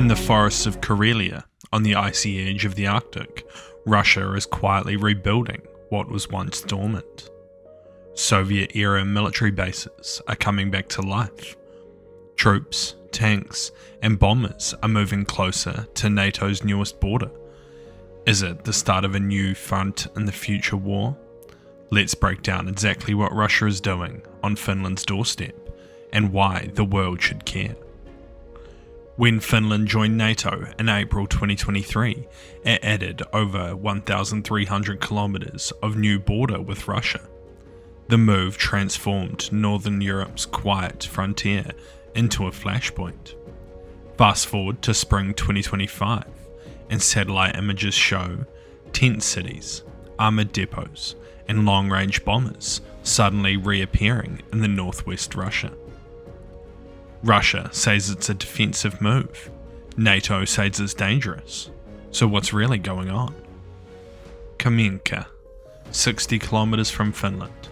In the forests of Karelia, on the icy edge of the Arctic, Russia is quietly rebuilding what was once dormant. Soviet-era military bases are coming back to life. Troops, tanks, and bombers are moving closer to NATO's newest border. Is it the start of a new front in the future war? Let's break down exactly what Russia is doing on Finland's doorstep and why the world should care. When Finland joined NATO in April 2023, it added over 1,300 kilometers of new border with Russia. The move transformed Northern Europe's quiet frontier into a flashpoint. Fast forward to spring 2025, and satellite images show tent cities, armoured depots, and long-range bombers suddenly reappearing in the northwest Russia. Russia says it's a defensive move. NATO says it's dangerous. So what's really going on? Kamenka, 60 kilometers from Finland,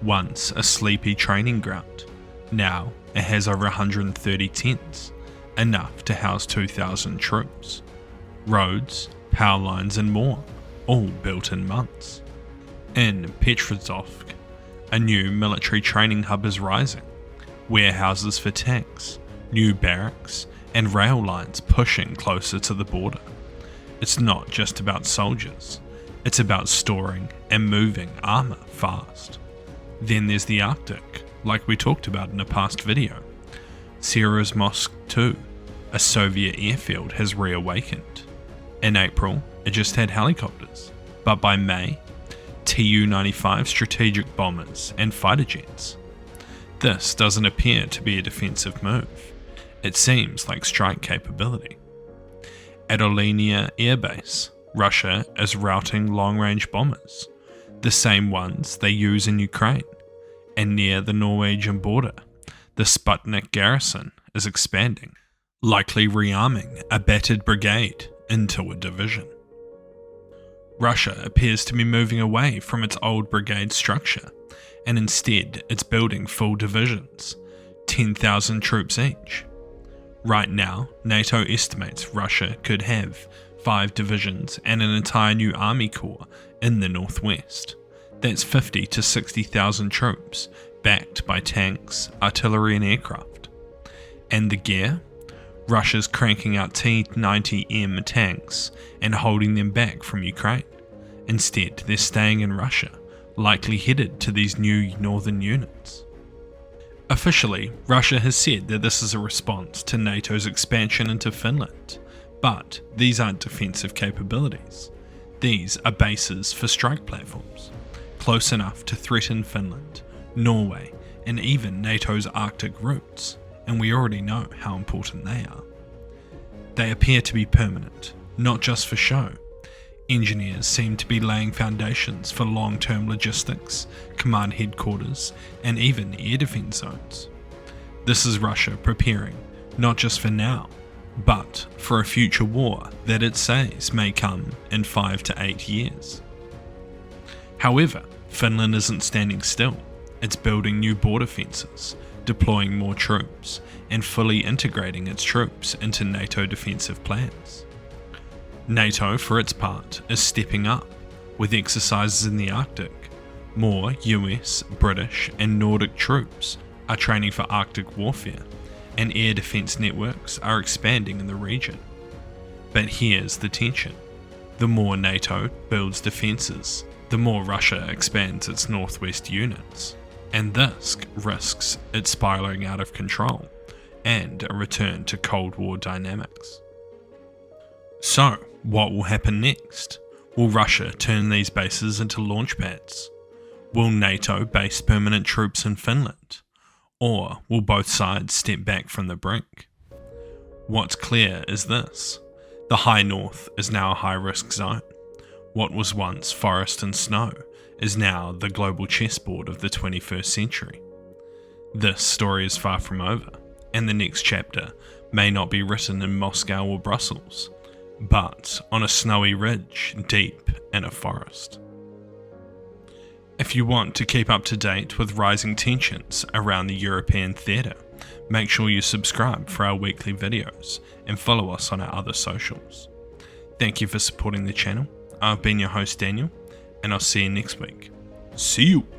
once a sleepy training ground. Now it has over 130 tents, enough to house 2,000 troops. Roads, power lines and more, all built in months. In Petrovsk, a new military training hub is rising. Warehouses for tanks, new barracks, and rail lines pushing closer to the border. It's not just about soldiers, it's about storing and moving armour fast. Then there's the Arctic, like we talked about in a past video. Severomorsk 2, a Soviet airfield, has reawakened. In April, it just had helicopters, but by May, Tu-95 strategic bombers and fighter jets. This doesn't appear to be a defensive move. It seems like strike capability. At Olenia Air Base, Russia is routing long-range bombers, the same ones they use in Ukraine. And near the Norwegian border, the Sputnik garrison is expanding, likely rearming a battered brigade into a division. Russia appears to be moving away from its old brigade structure, and instead it's building full divisions, 10,000 troops each. Right now, NATO estimates Russia could have 5 divisions and an entire new army corps in the northwest. That's 50 to 60,000 troops, backed by tanks, artillery and aircraft. And the gear? Russia's cranking out T-90M tanks and holding them back from Ukraine. Instead, they're staying in Russia, likely headed to these new northern units. Officially, Russia has said that this is a response to NATO's expansion into Finland, but these aren't defensive capabilities. These are bases for strike platforms, close enough to threaten Finland, Norway, and even NATO's Arctic roots, and we already know how important they are. They appear to be permanent, not just for show. Engineers seem to be laying foundations for long-term logistics, command headquarters, and even air defense zones. This is Russia preparing, not just for now, but for a future war that it says may come in 5 to 8 years. However, Finland isn't standing still. It's building new border fences, deploying more troops, and fully integrating its troops into NATO defensive plans. NATO, for its part, is stepping up, with exercises in the Arctic. More US, British, and Nordic troops are training for Arctic warfare, and air defense networks are expanding in the region. But here's the tension. The more NATO builds defenses, the more Russia expands its northwest units, and this risks it spiraling out of control, and a return to Cold War dynamics. So, what will happen next? Will Russia turn these bases into launch pads? Will NATO base permanent troops in Finland? Or will both sides step back from the brink? What's clear is this. The high north is now a high-risk zone. What was once forest and snow is now the global chessboard of the 21st century. This story is far from over, and the next chapter may not be written in Moscow or Brussels, but on a snowy ridge deep in a forest. If you want to keep up to date with rising tensions around the European theatre, Make sure you subscribe for our weekly videos and follow us on our other socials. Thank you for supporting the channel. I've been your host Daniel, and I'll see you next week. See you!